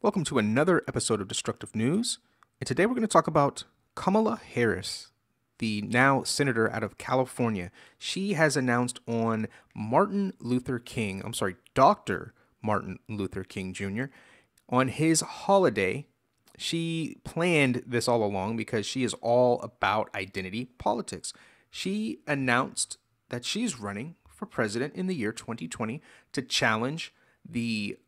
Welcome to another episode of Destructive News. And today we're going to talk about Kamala Harris, the now senator out of California. She has announced on Dr. Martin Luther King Jr., on his holiday. She planned this all along because she is all about identity politics. She announced that she's running for president in the year 2020 to challenge the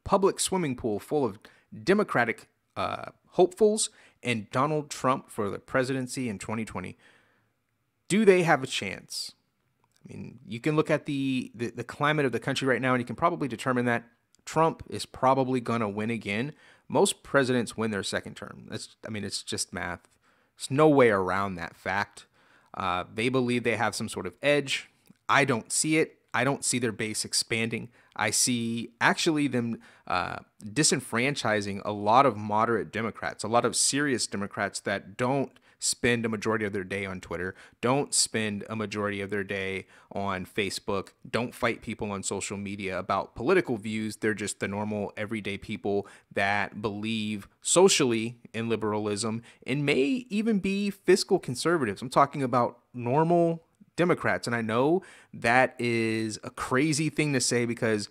public swimming pool full of Democratic hopefuls and Donald Trump for the presidency in 2020. Do they have a chance? I mean, you can look at the climate of the country right now, and you can probably determine that Trump is probably going to win again. Most presidents win their second term. It's just math. There's no way around that fact. They believe they have some sort of edge. I don't see it. I don't see their base expanding. I see actually them disenfranchising a lot of moderate Democrats, a lot of serious Democrats that don't spend a majority of their day on Twitter, don't spend a majority of their day on Facebook, don't fight people on social media about political views. They're just the normal everyday people that believe socially in liberalism and may even be fiscal conservatives. I'm talking about normal Democrats. And I know that is a crazy thing to say because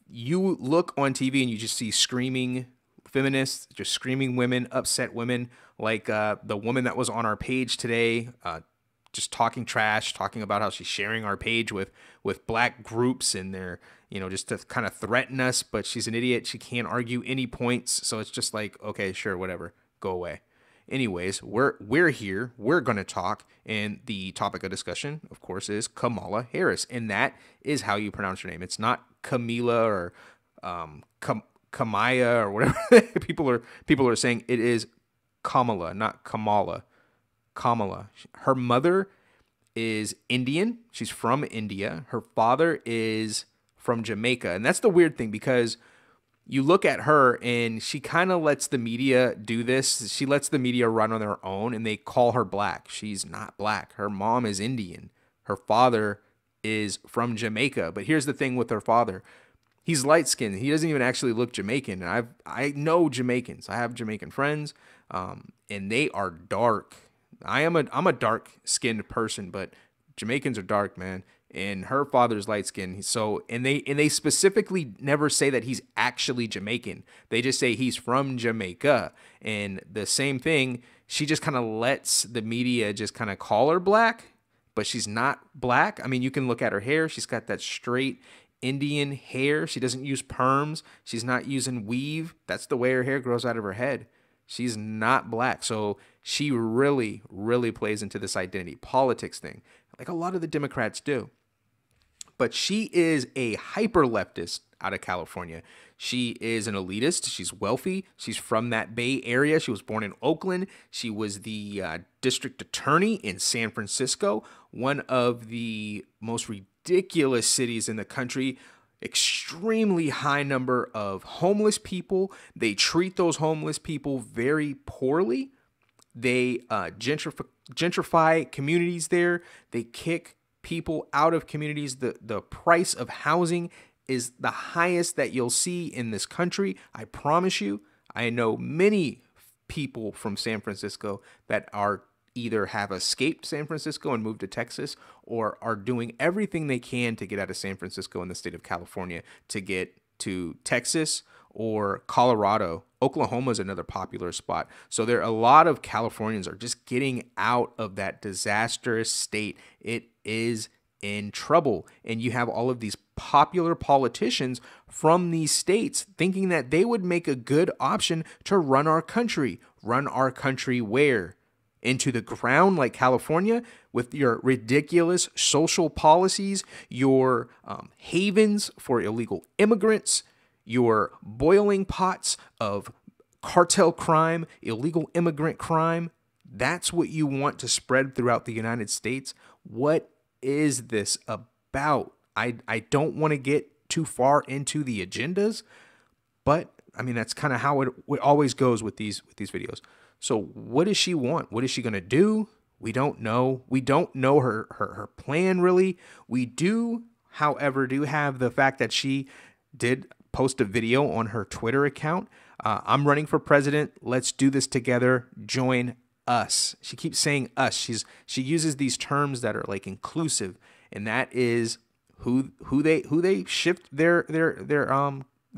you look on TV and you just see screaming feminists, just screaming women, upset women, like the woman that was on our page today, just talking trash, talking about how she's sharing our page with black groups and they're, just to kind of threaten us, but she's an idiot. She can't argue any points. So it's just like, okay, sure, whatever, go away. Anyways, we're here. We're going to talk, and the topic of discussion, of course, is Kamala Harris, and that is how you pronounce your name. It's not Camila or Kamaya or whatever people are saying. It is Kamala, not Kamala. Kamala. Her mother is Indian. She's from India. Her father is from Jamaica, and that's the weird thing because you look at her and she kind of lets the media do this. She lets the media run on their own and they call her black. She's not black. Her mom is Indian. Her father is from Jamaica. But here's the thing with her father. He's light skinned. He doesn't even actually look Jamaican. And I know Jamaicans. I have Jamaican friends, and they are dark. I'm a dark skinned person, but Jamaicans are dark, man. And her father's light skinned. So and they specifically never say that he's actually Jamaican. They just say he's from Jamaica. And the same thing, she just kind of lets the media just kind of call her black, but she's not black. I mean, you can look at her hair. She's got that straight Indian hair. She doesn't use perms. She's not using weave. That's the way her hair grows out of her head. She's not black. So she really, really plays into this identity politics thing, like a lot of the Democrats do. But she is a hyper leftist out of California. She is an elitist. She's wealthy. She's from that Bay Area. She was born in Oakland. She was the district attorney in San Francisco, one of the most ridiculous cities in the country. Extremely high number of homeless people. They treat those homeless people very poorly. They gentrify communities there. They kick people out of communities. The price of housing is the highest that you'll see in this country. I promise you. I know many people from San Francisco that are either have escaped San Francisco and moved to Texas or are doing everything they can to get out of San Francisco in the state of California to get to Texas or Colorado. Oklahoma is another popular spot. So there are a lot of Californians are just getting out of that disastrous state. It is in trouble. And you have all of these popular politicians from these states thinking that they would make a good option to run our country. Run our country where? Into the ground like California with your ridiculous social policies, your havens for illegal immigrants, your boiling pots of cartel crime, illegal immigrant crime. That's what you want to spread throughout the United States. What is this about? I don't want to get too far into the agendas, but I mean, that's kind of how it always goes with these videos. So what does she want? What is she going to do? We don't know. We don't know her plan really. We do, however, have the fact that she did post a video on her Twitter account. I'm running for president. Let's do this together. Join us. She keeps saying us. She uses these terms that are like inclusive, and that is who they shift their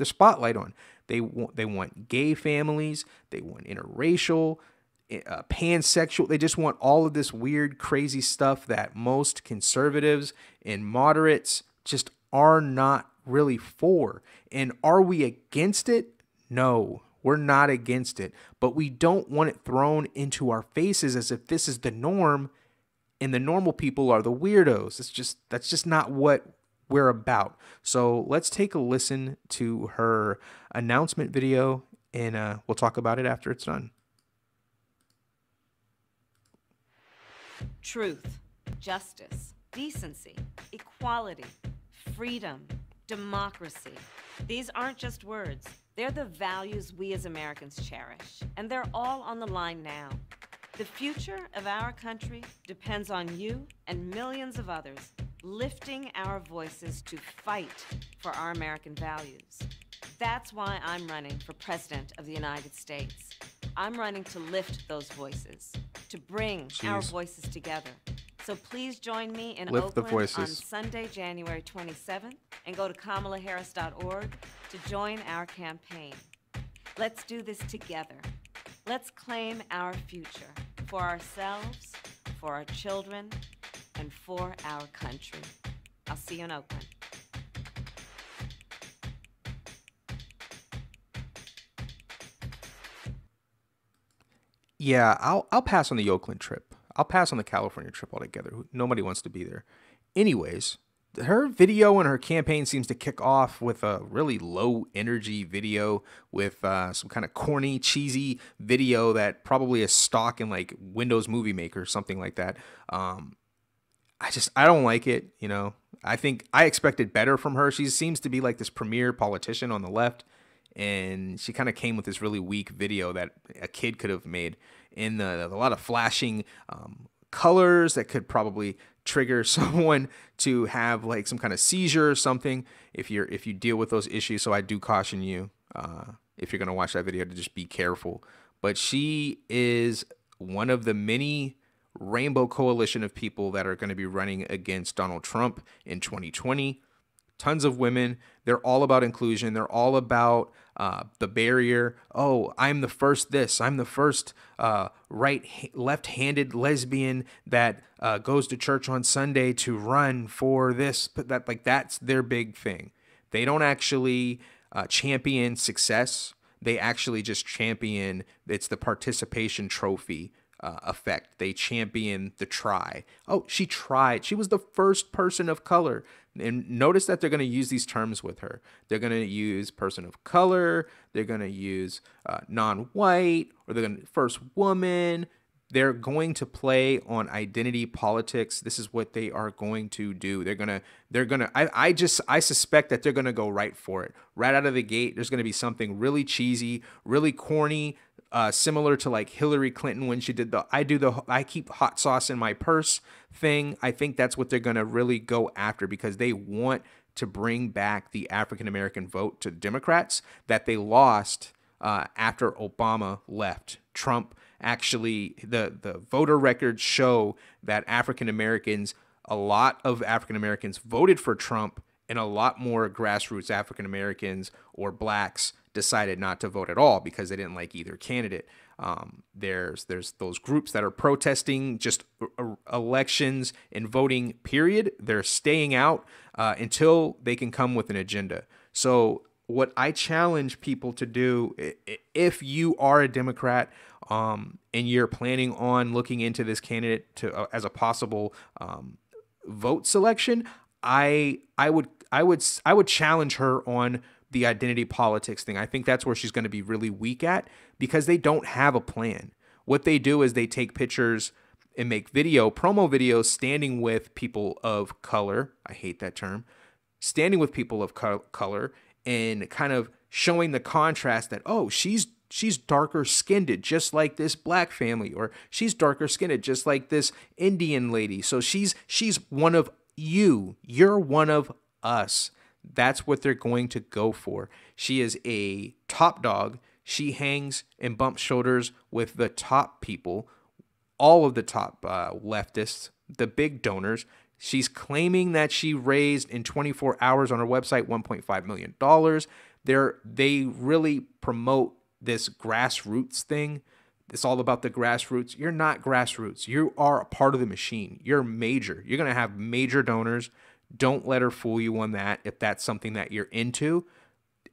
spotlight on. They want gay families. They want interracial, pansexual. They just want all of this weird, crazy stuff that most conservatives and moderates just are not really for. And are we against it? No, we're not against it. But we don't want it thrown into our faces as if this is the norm and the normal people are the weirdos. That's just not what we're about. So let's take a listen to her announcement video, and we'll talk about it after it's done. Truth, justice, decency, equality, freedom, democracy. These aren't just words. They're the values we as Americans cherish, and they're all on the line now. The future of our country depends on you and millions of others lifting our voices to fight for our American values. That's why I'm running for President of the United States. I'm running to lift those voices, to bring our voices together. So please join me in Oakland on Sunday, January 27th, and go to kamalaharris.org to join our campaign. Let's do this together. Let's claim our future for ourselves, for our children, and for our country. I'll see you in Oakland. Yeah, I'll pass on the Oakland trip. I'll pass on the California trip altogether. Nobody wants to be there. Anyways, her video and her campaign seems to kick off with a really low energy video with some kind of corny, cheesy video that probably is stock in like Windows Movie Maker or something like that. I don't like it. You know, I think I expected better from her. She seems to be like this premier politician on the left, and she kind of came with this really weak video that a kid could have made in a lot of flashing colors that could probably trigger someone to have like some kind of seizure or something if you deal with those issues. So I do caution you, if you're going to watch that video, to just be careful. But she is one of the many rainbow coalition of people that are going to be running against Donald Trump in 2020. Tons of women. They're all about inclusion. They're all about the barrier. Oh, I'm the first this. I'm the first left-handed lesbian that goes to church on Sunday to run for this. But that's their big thing. They don't actually champion success. They actually just champion, it's the participation trophy effect. They champion the try. Oh, she tried. She was the first person of color. And notice that they're going to use these terms with her. They're going to use person of color. They're going to use non-white, or they're going to first woman. They're going to play on identity politics. This is what they are going to do. I suspect that they're going to go right for it. Right out of the gate, there's going to be something really cheesy, really corny, similar to like Hillary Clinton when she did I keep hot sauce in my purse thing. I think that's what they're going to really go after, because they want to bring back the African American vote to Democrats that they lost after Obama left. Trump actually, the voter records show that a lot of African Americans voted for Trump, and a lot more grassroots African Americans or blacks decided not to vote at all because they didn't like either candidate. There's those groups that are protesting just elections and voting, period. They're staying out until they can come with an agenda. So what I challenge people to do, if you are a Democrat and you're planning on looking into this candidate as a possible vote selection, I would challenge her on the identity politics thing. I think that's where she's going to be really weak at, because they don't have a plan. What they do is they take pictures and make promo videos standing with people of color. I hate that term. Standing with people of color and kind of showing the contrast that, oh, she's darker skinned just like this black family, or she's darker skinned just like this Indian lady. So she's one of you. You're one of us. That's what they're going to go for. She is a top dog. She hangs and bumps shoulders with the top people, all of the top leftists, the big donors. She's claiming that she raised in 24 hours on her website $1.5 million. They really promote this grassroots thing. It's all about the grassroots. You're not grassroots. You are a part of the machine. You're major. You're going to have major donors. Don't let her fool you on that. If that's something that you're into,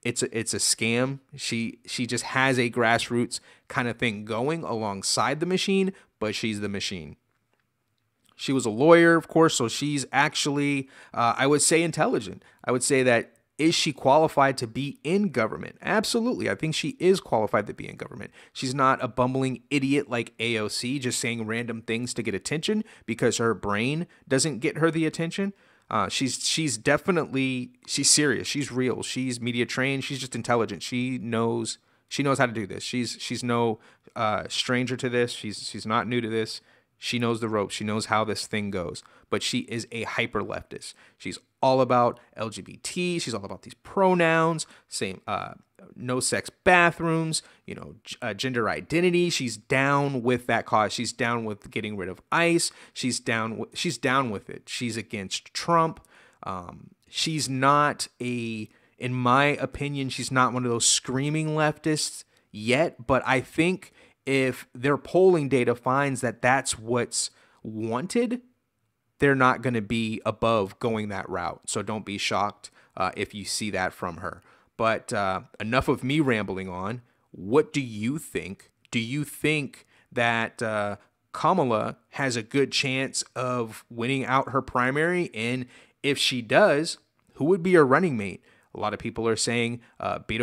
it's a scam. She just has a grassroots kind of thing going alongside the machine, but she's the machine. She was a lawyer, of course, so she's actually, I would say, intelligent. I would say that, is she qualified to be in government? Absolutely. I think she is qualified to be in government. She's not a bumbling idiot like AOC, just saying random things to get attention because her brain doesn't get her the attention. She's definitely, she's serious. She's real. She's media trained. She's just intelligent. She knows how to do this. She's no stranger to this. She's not new to this. She knows the ropes. She knows how this thing goes. But she is a hyper leftist. She's all about LGBT. She's all about these pronouns, same no sex bathrooms, gender identity. She's down with that cause. She's down with getting rid of ICE. She's down with it. She's against Trump. She's not in my opinion, she's not one of those screaming leftists yet, but I think if their polling data finds that that's what's wanted, they're not going to be above going that route. So don't be shocked if you see that from her. But enough of me rambling on. What do you think? Do you think that Kamala has a good chance of winning out her primary? And if she does, who would be her running mate? A lot of people are saying Beto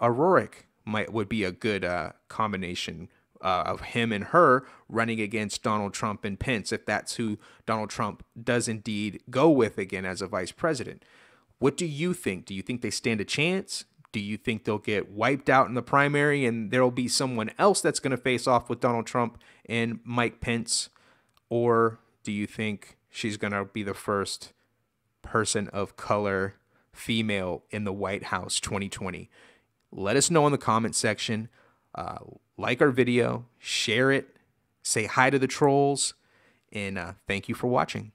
O'Rourke would be a good combination of him and her running against Donald Trump and Pence, if that's who Donald Trump does indeed go with again as a vice president. What do you think? Do you think they stand a chance? Do you think they'll get wiped out in the primary and there'll be someone else that's going to face off with Donald Trump and Mike Pence? Or do you think she's going to be the first person of color, female, in the White House 2020? Let us know in the comment section. Like our video, share it, say hi to the trolls, and thank you for watching.